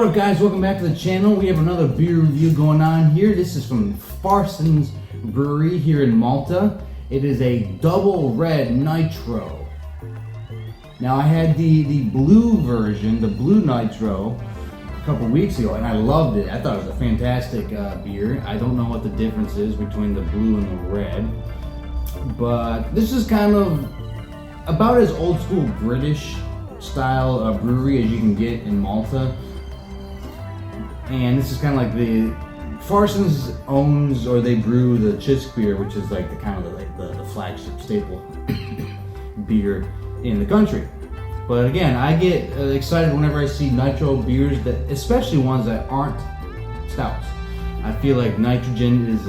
What up guys, welcome back to the channel. We have another beer review going on here. This is from Farsons Brewery here in Malta. It is a Double Red Nitro. Now I had the blue version, the blue Nitro, a couple weeks ago and I loved it. I thought it was a fantastic beer. I don't know what the difference is between the blue and the red, but this is kind of about as old school British style brewery as you can get in Malta. And this is kind of like the Farsons owns, or they brew the Chisk beer, which is like the kind of the flagship staple beer in the country. But again, I get excited whenever I see nitro beers, that especially ones that aren't stouts. I feel like nitrogen is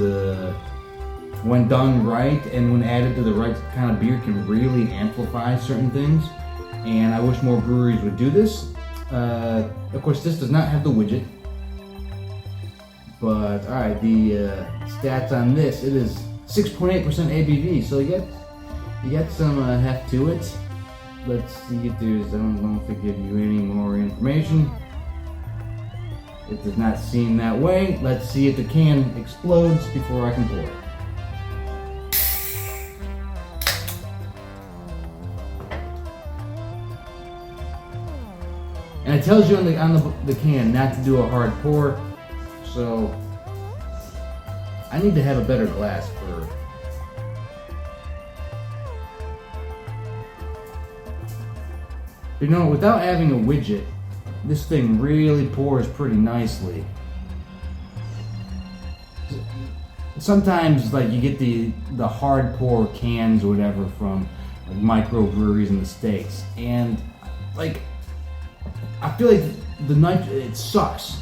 when done right and when added to the right kind of beer, can really amplify certain things. And I wish more breweries would do this. Of course, this does not have the widget. But alright, the stats on this, it is 6.8% ABV, so you get some heft to it. Let's see if there's, I don't know if it gives you any more information. It does not seem that way. Let's see if the can explodes before I can pour it. And it tells you on the can not to do a hard pour. So I need to have a better glass for. You know, without having a widget, this thing really pours pretty nicely. Sometimes, like, you get the hard pour cans or whatever from like microbreweries in the States, and like I feel like the nitro, it sucks.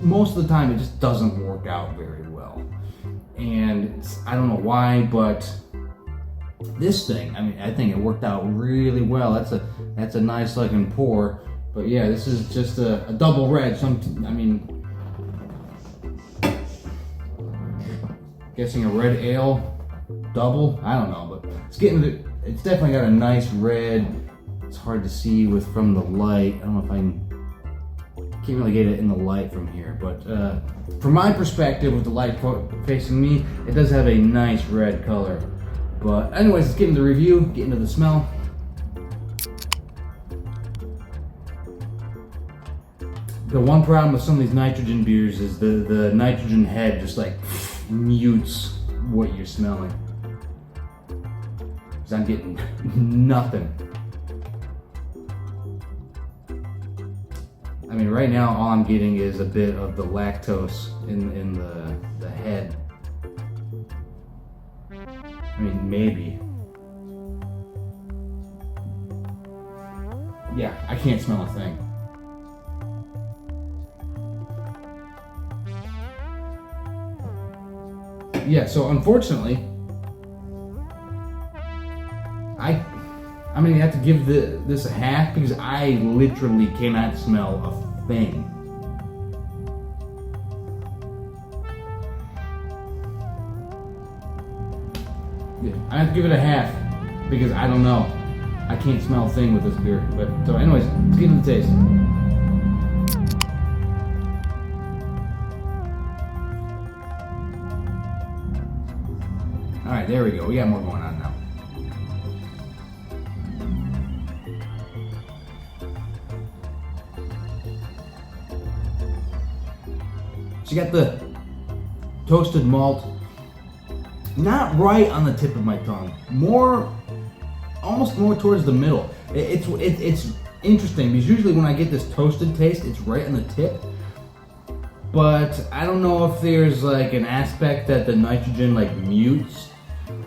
Most of the time it just doesn't work out very well, and I don't know why, but this thing, I mean, I think it worked out really well. That's a nice looking pour. But yeah, this is just a double red. I mean, guessing a red ale double, I don't know, but it's definitely got a nice red. It's hard to see from the light. I don't know if I can't really get it in the light from here, but from my perspective, with the light facing me, it does have a nice red color. But anyways, let's get into the review, get into the smell. The one problem with some of these nitrogen beers is the nitrogen head just like mutes what you're smelling. Because I'm getting nothing. I mean, right now all I'm getting is a bit of the lactose in the head. I mean, maybe. Yeah, I can't smell a thing. Yeah, so unfortunately, I'm gonna have to give this a half because I literally cannot smell a thing. Yeah, I have to give it a half because I don't know. I can't smell a thing with this beer. But so anyways, let's get into the taste. Alright, there we go. We got more going on now. So you got the toasted malt, not right on the tip of my tongue, almost more towards the middle. It's interesting because usually when I get this toasted taste, it's right on the tip. But I don't know if there's like an aspect that the nitrogen like mutes,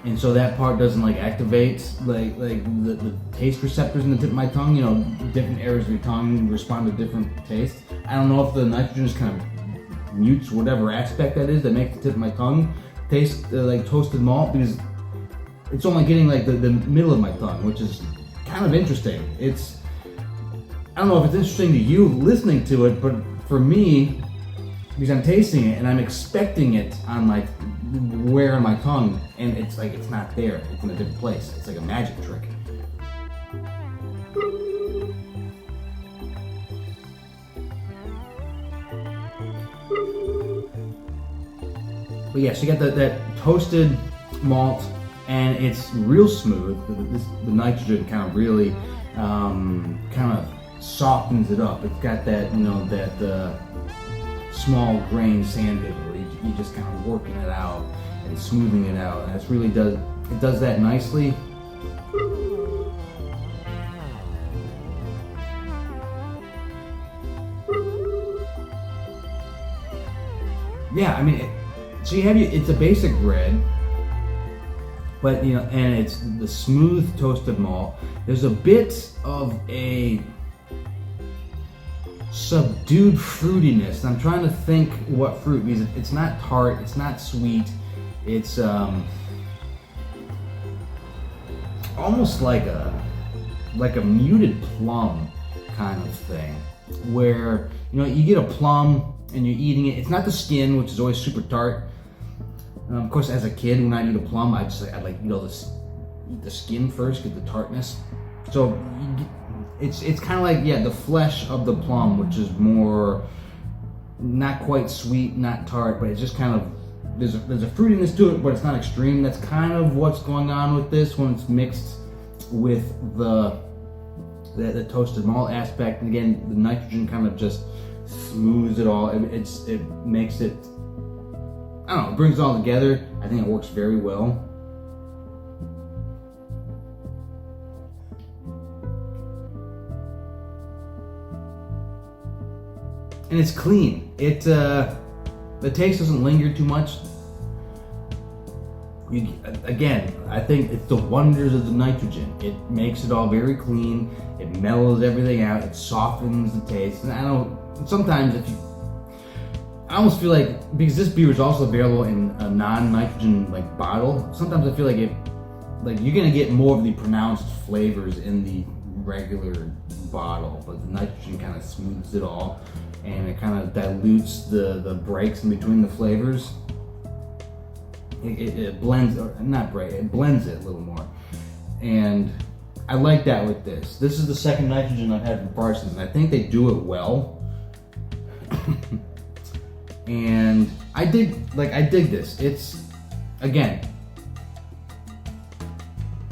and so that part doesn't like activate like the taste receptors in the tip of my tongue. You know, different areas of your tongue respond to different tastes. I don't know if the nitrogen just kind of mutes whatever aspect that is that makes the tip of my tongue taste like toasted malt, because it's only getting like the middle of my tongue, which is kind of interesting. I don't know if it's interesting to you listening to it, but for me, because I'm tasting it and I'm expecting it on like where on my tongue, and it's like it's not there. It's in a different place. It's like a magic trick. But yeah, so you got that toasted malt, and it's real smooth. The nitrogen kind of really kind of softens it up. It's got that, you know, that small grain sandpaper where you just kind of working it out and smoothing it out. And it really does that nicely. Yeah, I mean, so it's a basic red, but you know, and it's the smooth toasted malt. There's a bit of a subdued fruitiness. I'm trying to think what fruit, because it's not tart, it's not sweet, it's almost like a muted plum kind of thing, where you know you get a plum and you're eating it. It's not the skin, which is always super tart. Of course, as a kid, when I eat a plum, I'd like eat eat the skin first, get the tartness. So it's kind of like, yeah, the flesh of the plum, which is more not quite sweet, not tart, but it's just kind of there's a fruitiness to it, but it's not extreme. That's kind of what's going on with this when it's mixed with the toasted malt aspect. And again, the nitrogen kind of just smooths it all. It makes it, I don't know, it brings it all together. I think it works very well. And it's clean. The taste doesn't linger too much. Again, I think it's the wonders of the nitrogen. It makes it all very clean. It mellows everything out. It softens the taste. And sometimes I almost feel like, because this beer is also available in a non-nitrogen like bottle, sometimes I feel like you're gonna get more of the pronounced flavors in the regular bottle, but the nitrogen kind of smooths it all, and it kind of dilutes the breaks in between the flavors. It blends, or not break, it blends it a little more, and I like that with this. This is the second nitrogen I've had from Farsons, and I think they do it well. And I dig this. It's, again,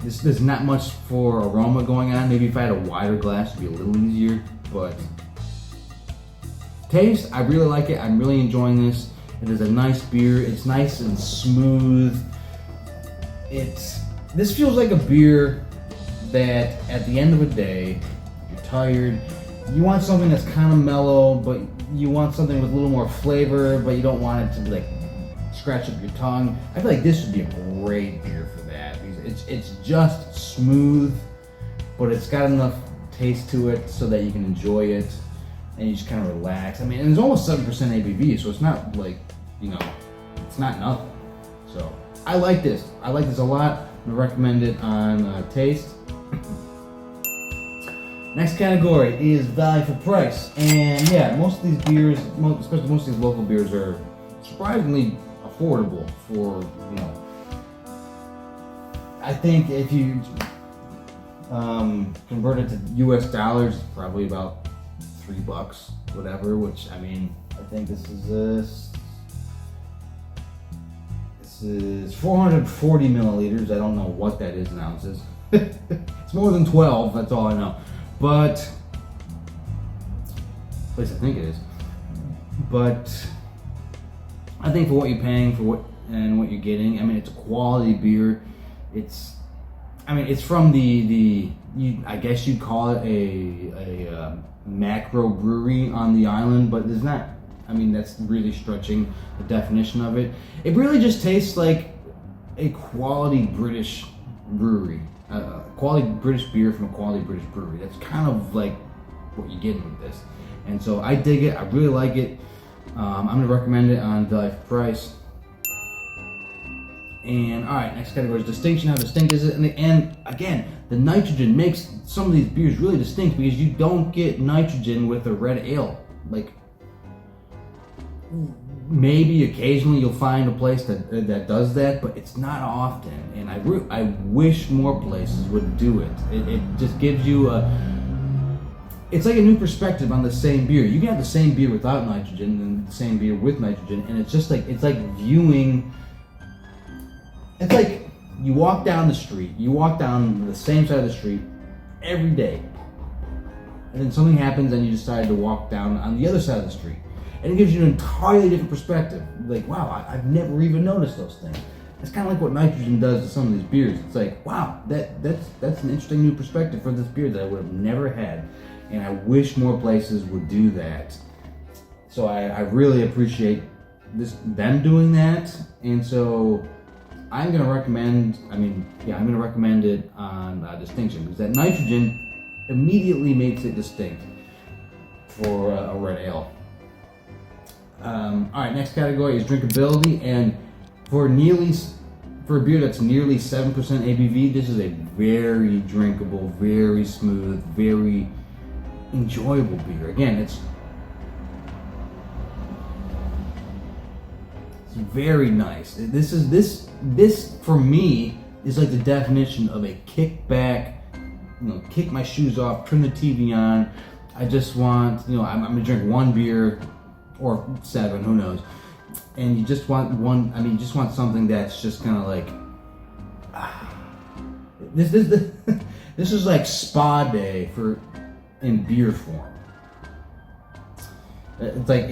there's not much for aroma going on. Maybe if I had a wider glass it'd be a little easier, but taste, I really like it. I'm really enjoying this. It is a nice beer. It's nice and smooth. This feels like a beer that at the end of the day, you're tired, you want something that's kind of mellow, but you want something with a little more flavor, but you don't want it to like scratch up your tongue. I feel like this would be a great beer for that, because it's just smooth, but it's got enough taste to it so that you can enjoy it and you just kind of relax. I mean, and it's almost 7% ABV, so it's not like, you know, it's not nothing. So I like this. I like this a lot. I'm gonna recommend it on taste. Next category is value for price, and yeah, most of these beers, especially most of these local beers, are surprisingly affordable for, you know, I think if you convert it to US dollars, it's probably about $3, whatever, which, I mean, I think this is 440 milliliters. I don't know what that is in ounces. It's more than 12, that's all I know. But, at least I think it is. But I think for what you're paying for what you're getting, I mean, it's a quality beer. It's from I guess you'd call it a macro brewery on the island, but there's not. I mean, that's really stretching the definition of it. It really just tastes like a quality British brewery. Quality British beer from a quality British brewery. That's kind of like what you're getting with this. And so I dig it. I really like it. I'm going to recommend it on value for price. And all right, next category is distinction. How distinct is it? And again, the nitrogen makes some of these beers really distinct, because you don't get nitrogen with a red ale. Like, maybe occasionally you'll find a place that does that, but it's not often. And I wish more places would do it. It just gives you it's like a new perspective on the same beer. You can have the same beer without nitrogen and the same beer with nitrogen, and it's just like, it's like viewing. It's like you walk down the street, you walk down the same side of the street every day, and then something happens and you decide to walk down on the other side of the street, and it gives you an entirely different perspective. Like, wow, I've never even noticed those things. It's kind of like what nitrogen does to some of these beers. It's like, wow, that's an interesting new perspective for this beer that I would have never had, and I wish more places would do that. So I really appreciate them doing that, and so I'm gonna recommend. I'm gonna recommend it on distinction, because that nitrogen immediately makes it distinct for a red ale. All right, next category is drinkability, and for a beer that's nearly 7% ABV, this is a very drinkable, very smooth, very enjoyable beer. Again, it's very nice. This for me is like the definition of a kickback. Kick my shoes off, turn the TV on. I just want, I'm gonna drink one beer or 7, who knows. And you just want one. You just want something that's just kind of like this is like spa day in beer form. It's like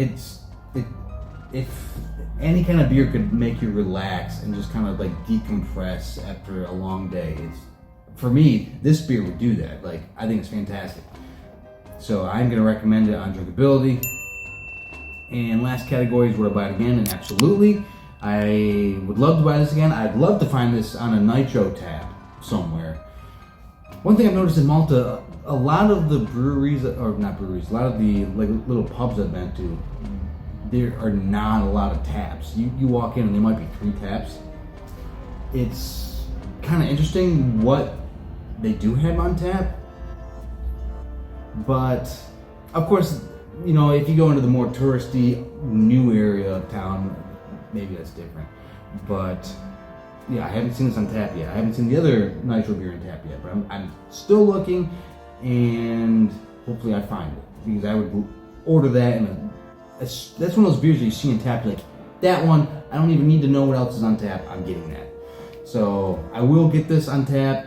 if any kind of beer could make you relax and just kind of like decompress after a long day, for me, this beer would do that. Like, I think it's fantastic. So I'm gonna recommend it on drinkability. And last category is would I buy it again? And absolutely, I would love to buy this again. I'd love to find this on a Nitro tap somewhere. One thing I've noticed in Malta, a lot of the breweries, or not breweries, a lot of the like little pubs I've been to, there are not a lot of taps. You walk in and there might be 3 taps. It's kind of interesting what they do have on tap, but of course, if you go into the more touristy new area of town, maybe that's different. But yeah, I haven't seen this on tap yet. I haven't seen the other Nitro beer on tap yet, but I'm still looking, and hopefully I find it, because I would order that. And that's one of those beers that you see on tap, like, that one, I don't even need to know what else is on tap, I'm getting that. So I will get this on tap,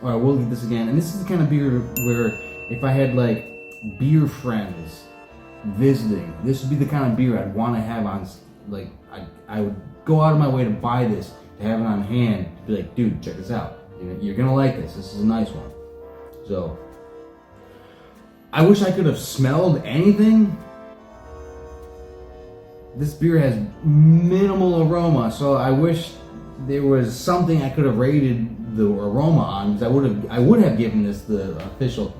or I will get this again. And this is the kind of beer where if I had like beer friends visiting, this would be the kind of beer I'd want to have on. Like, I would go out of my way to buy this, to have it on hand, to be like, dude, check this out. You're gonna like this. This is a nice one. So I wish I could have smelled anything. This beer has minimal aroma, so I wish there was something I could have rated the aroma on, because I would have given this the official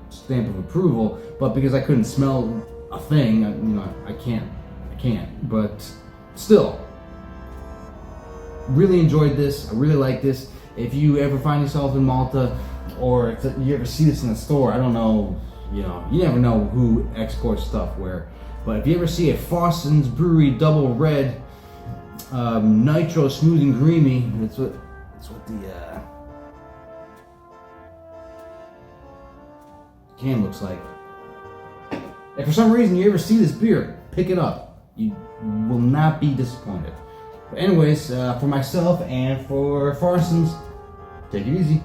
stamp of approval, but because I couldn't smell a thing, I can't. But still, really enjoyed this. I really like this. If you ever find yourself in Malta, or if you ever see this in a store, I don't know, you never know who exports stuff where, but if you ever see a Farsons Double Red Nitro Smooth and Creamy, that's what the can looks like. If for some reason you ever see this beer, pick it up. You will not be disappointed. But anyways, for myself and for Farsons, take it easy.